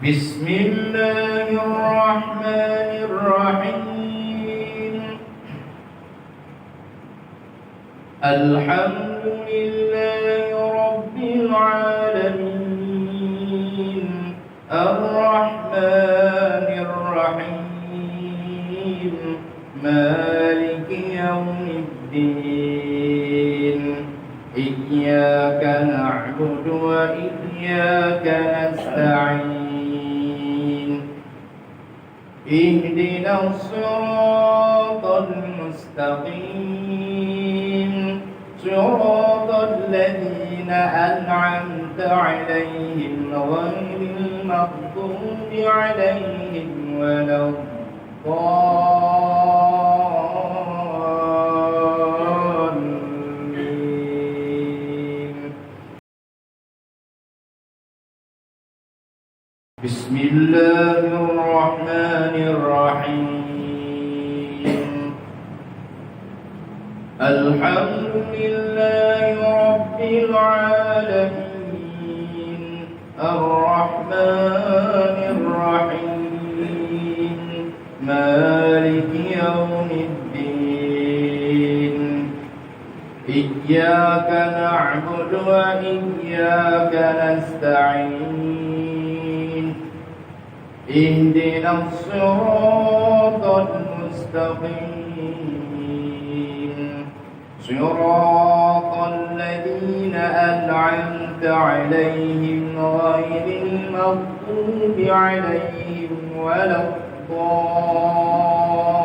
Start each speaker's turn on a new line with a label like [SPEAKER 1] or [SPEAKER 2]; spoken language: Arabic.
[SPEAKER 1] بسم الله الرحمن الرحيم. الحمد لله رب العالمين الرحمن الرحيم مالك يوم الدين إياك نعبد وإياك نستعين اهدنا الصراط المستقيم صراط الذين أنعمت عليهم غير المغضوب عليهم ولا الضالين. بسم الله الرحمن الرحيم. الحمد لله رب العالمين الرحمن الرحيم مالك يوم الدين إياك نعبد وإياك نستعين اهدنا الصراط المستقيم صراط الذين أنعمت عليهم غير المغضوب عليهم ولا الضالين.